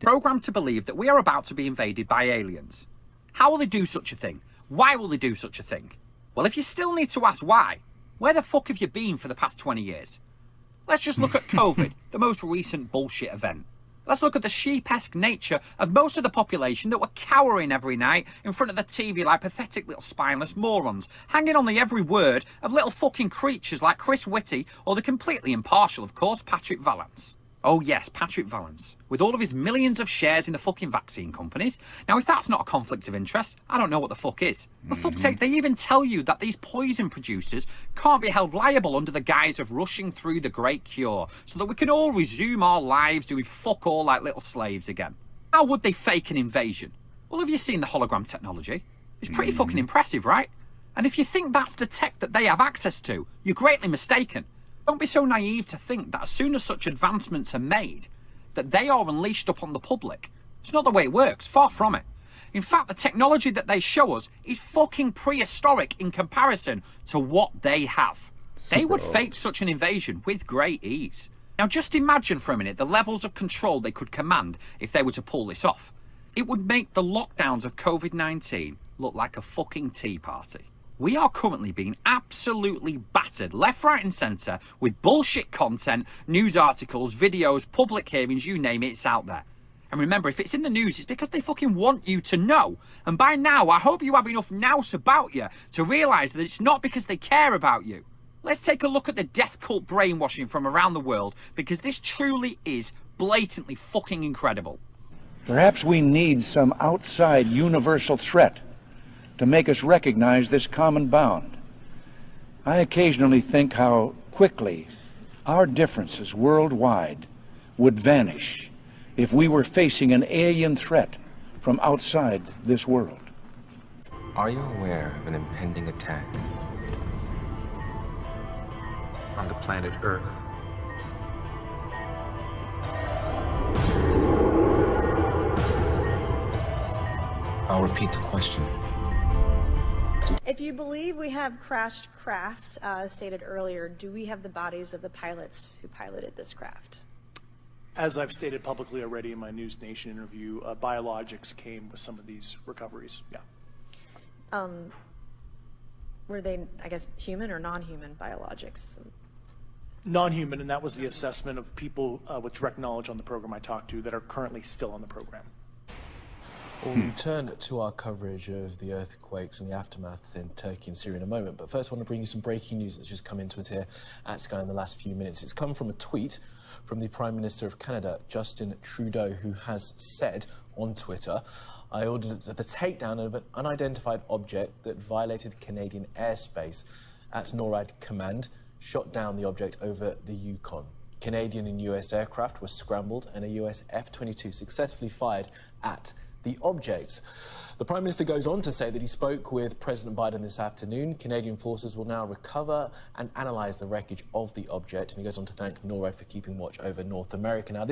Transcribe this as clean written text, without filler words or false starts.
programmed to believe that we are about to be invaded by aliens. How will they do such a thing? Why will they do such a thing? Well, if you still need to ask why, where the fuck have you been for the past 20 years? Let's just look at COVID, the most recent bullshit event. Let's look at the sheep-esque nature of most of the population that were cowering every night in front of the TV like pathetic little spineless morons, hanging on the every word of little fucking creatures like Chris Whitty or the completely impartial, of course, Patrick Vallance. Oh yes, Patrick Vallance, with all of his millions of shares in the fucking vaccine companies. Now, if that's not a conflict of interest, I don't know what the fuck is. For fuck's sake, they even tell you that these poison producers can't be held liable under the guise of rushing through the great cure so that we can all resume our lives doing fuck all like little slaves again. How would they fake an invasion? Well, have you seen the hologram technology? It's pretty fucking impressive, right? And if you think that's the tech that they have access to, you're greatly mistaken. Don't be so naive to think that as soon as such advancements are made, that they are unleashed upon the public. It's not the way it works, far from it. In fact, the technology that they show us is fucking prehistoric in comparison to what they have. They would fake such an invasion with great ease. Now just imagine for a minute the levels of control they could command if they were to pull this off. It would make the lockdowns of COVID-19 look like a fucking tea party. We are currently being absolutely battered left, right and centre with bullshit content, news articles, videos, public hearings, you name it, it's out there. And remember, if it's in the news, it's because they fucking want you to know. And by now, I hope you have enough nous about you to realise that it's not because they care about you. Let's take a look at the death cult brainwashing from around the world, because this truly is blatantly fucking incredible. Perhaps we need some outside universal threat to make us recognize this common bound. I occasionally think how quickly our differences worldwide would vanish if we were facing an alien threat from outside this world. Are you aware of an impending attack on the planet Earth? I'll repeat the question. If you believe we have crashed craft, stated earlier, do we have the bodies of the pilots who piloted this craft? As I've stated publicly already in my News Nation interview, biologics came with some of these recoveries, yeah. Were they, I guess, human or non-human biologics? Non-human, and that was the assessment of people with direct knowledge on the program I talked to that are currently still on the program. We'll return to our coverage of the earthquakes and the aftermath in Turkey and Syria in a moment, but first I want to bring you some breaking news that's just come into us here at Sky in the last few minutes. It's come from a tweet from the Prime Minister of Canada, Justin Trudeau, who has said on Twitter, "I ordered the takedown of an unidentified object that violated Canadian airspace at NORAD Command, shot down the object over the Yukon. Canadian and US aircraft were scrambled and a US F-22 successfully fired at the objects." The Prime Minister goes on to say that he spoke with President Biden this afternoon. Canadian forces will now recover and analyse the wreckage of the object, and he goes on to thank NORAD for keeping watch over North America. Now,